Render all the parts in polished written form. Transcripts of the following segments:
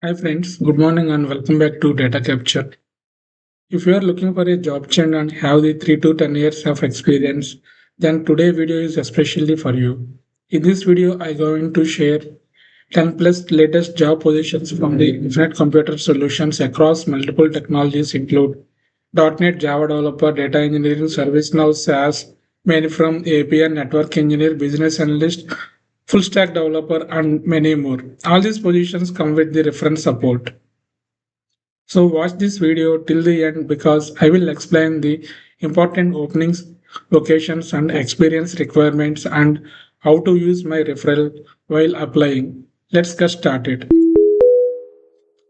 Hi friends, good morning and welcome back to Data Capture. If you are looking for a job change and have the 3 to 10 years of experience, then today's video is especially for you. In this video, I am going to share 10 plus latest job positions from the Infinite Computer Solutions across multiple technologies include .NET, Java Developer, Data Engineering, ServiceNow, SaaS, Mainframe, Appian Network Engineer, Business Analyst, Full Stack Developer, and many more. All these positions come with the reference support. So watch this video till the end because I will explain the important openings, locations and experience requirements and how to use my referral while applying. Let's get started.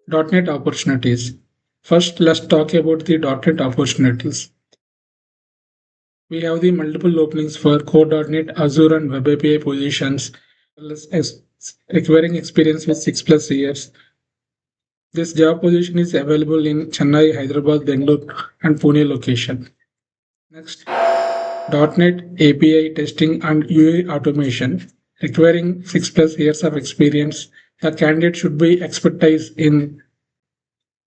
.NET opportunities. First, let's talk about the .NET opportunities. We have the multiple openings for Core.NET, Azure and Web API positions, requiring experience with 6 plus years. This job position is available in Chennai, Hyderabad, Bangalore, and Pune location. Next, .NET API testing and UI automation, requiring 6 plus years of experience. The candidate should be expertise in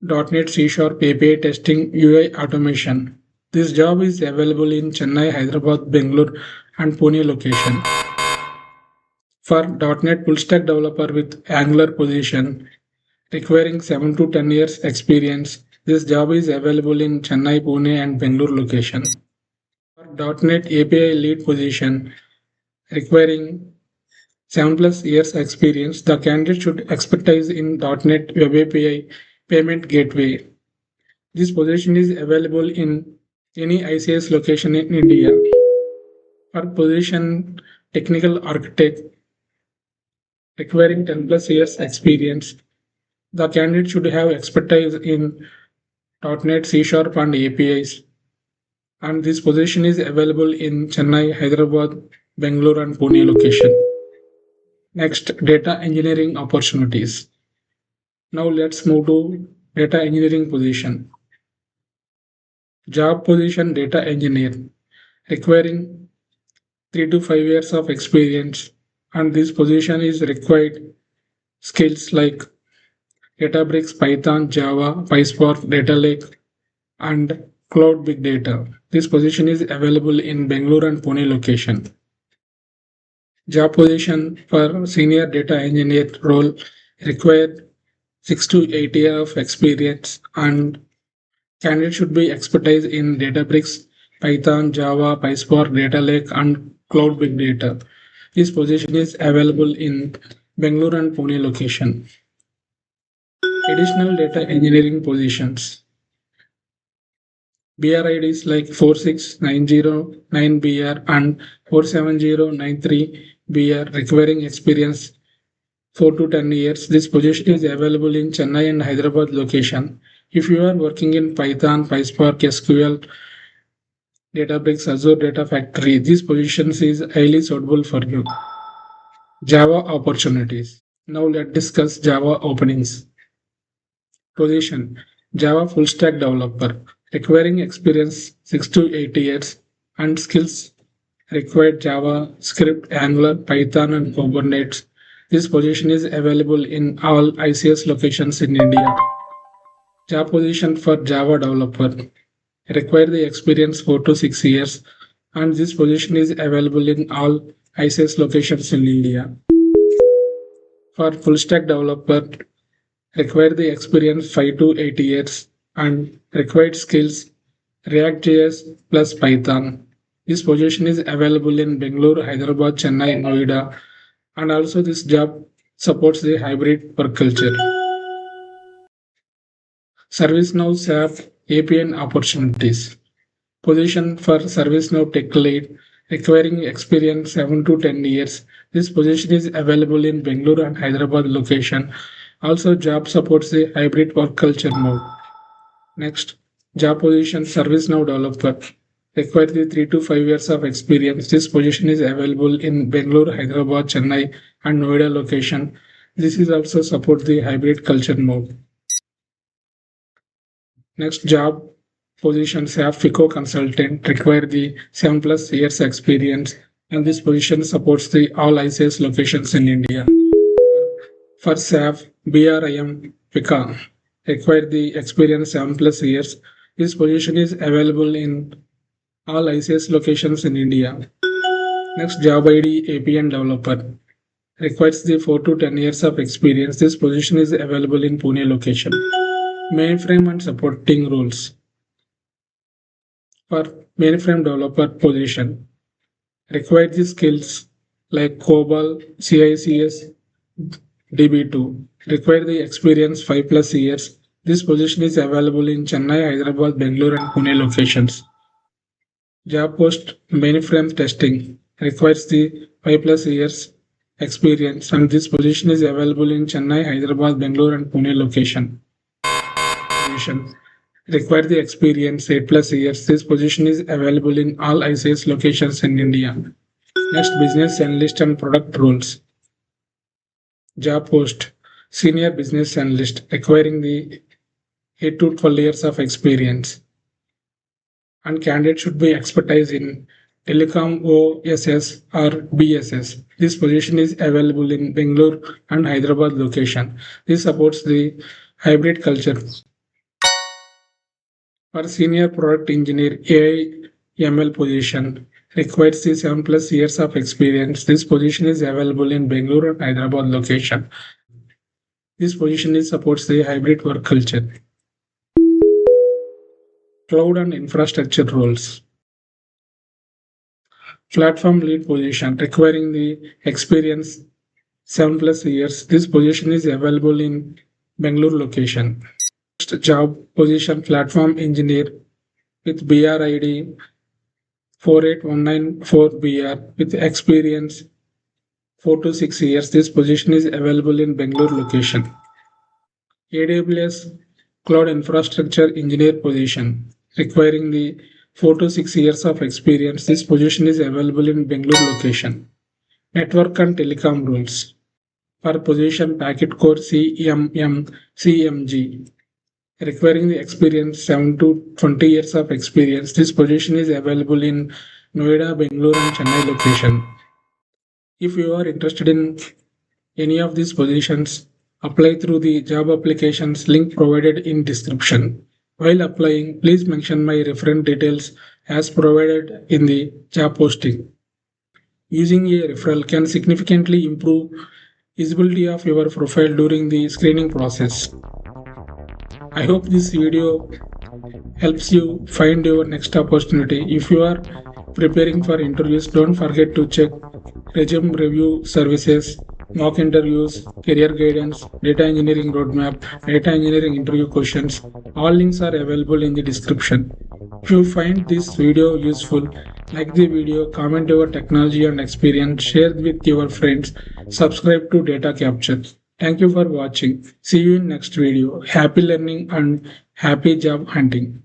.NET C# API testing, UI automation. This job is available in Chennai, Hyderabad, Bangalore, and Pune location. For .NET Full Stack Developer with Angular position, requiring 7 to 10 years experience. This job is available in Chennai, Pune and Bangalore location. For .NET API lead position, requiring 7 plus years experience, the candidate should expertise in .NET Web API payment gateway. This position is available in any ICS location in India. For position technical architect, requiring 10 plus years experience, the candidate should have expertise in .NET C# and APIs, and this position is available in Chennai, Hyderabad, Bangalore, and Pune location. Next, data engineering opportunities. Now let's move to data engineering position. Job position data engineer, requiring 3 to 5 years of experience, and this position is required skills like Databricks, Python, Java, PySpark, Data Lake, and Cloud Big Data. This position is available in Bangalore and Pune location. Job position for senior data engineer role required 6 to 8 years of experience, and candidate should be expertise in Databricks, Python, Java, PySpark, Data Lake, and Cloud Big Data. This position is available in Bangalore and Pune location. Additional data engineering positions. BR IDs like 46909BR and 47093BR requiring experience 4 to 10 years. This position is available in Chennai and Hyderabad location. If you are working in Python, PySpark, SQL, Databricks, Azure Data Factory, these positions is highly suitable for you. Java opportunities. Now let's discuss Java openings. Position Java Full Stack Developer, requiring experience 6 to 8 years and skills required Java, Script, Angular, Python and Kubernetes. This position is available in all ICS locations in India. Job position for Java Developer, require the experience 4 to 6 years, and this position is available in all ICS locations in India. For Full Stack Developer, require the experience 5 to 8 years and required skills React.js plus Python. This position is available in Bangalore, Hyderabad, Chennai, Noida, and also this job supports the hybrid work culture. ServiceNow SAP Appian opportunities. Position for ServiceNow Tech Lead, requiring experience 7 to 10 years. This position is available in Bangalore and Hyderabad location. Also, job supports the hybrid work culture mode. Next, job position ServiceNow Developer, require the 3 to 5 years of experience. This position is available in Bangalore, Hyderabad, Chennai, and Noida location. This is also support the hybrid culture mode. Next, job position SAP FICO Consultant, require the 7 plus years experience, and this position supports the all ICS locations in India. For SAP BRIM FICO. Required the experience 7+ years. This position is available in all ICS locations in India. Next, job ID Appian Developer. Requires the 4 to 10 years of experience. This position is available in Pune location. Mainframe and supporting roles. For mainframe developer position, require the skills like COBOL, CICS, DB2. Require the experience 5+ years. This position is available in Chennai, Hyderabad, Bangalore, and Pune locations. Job post mainframe testing requires the 5+ years experience, and this position is available in Chennai, Hyderabad, Bangalore, and Pune location. Require the experience 8+ years. This position is available in all ICS locations in India. Next, business analyst and product roles. Job post senior business analyst requiring the 8 to 12 years of experience, and candidate should be expertise in Telecom OSS or BSS. This position is available in Bangalore and Hyderabad location. This supports the hybrid culture. For senior product engineer AI ML position, requires the 7+ years of experience. This position is available in Bangalore and Hyderabad location. This position supports the hybrid work culture. Cloud and infrastructure roles. Platform lead position requiring the experience 7+ years. This position is available in Bangalore location. Next job position platform engineer with BRID 48194BR with experience 4 to 6 years. This position is available in Bangalore location. AWS Cloud Infrastructure Engineer position requiring the 4 to 6 years of experience. This position is available in Bangalore location. Network and telecom roles. For position packet core CMG requiring the experience 7 to 20 years of experience. This position is available in Noida, Bangalore, and Chennai location. If you are interested in any of these positions, apply through the job applications link provided in description. While applying, please mention my reference details as provided in the job posting. Using a referral can significantly improve visibility of your profile during the screening process. I hope this video helps you find your next opportunity. If you are preparing for interviews, don't forget to check resume review services, mock interviews, career guidance, data engineering roadmap, data engineering interview questions. All links are available in the description. If you find this video useful, like the video, comment your technology and experience, share with your friends, subscribe to Data Capture. Thank you for watching. See you in next video. Happy learning and happy job hunting.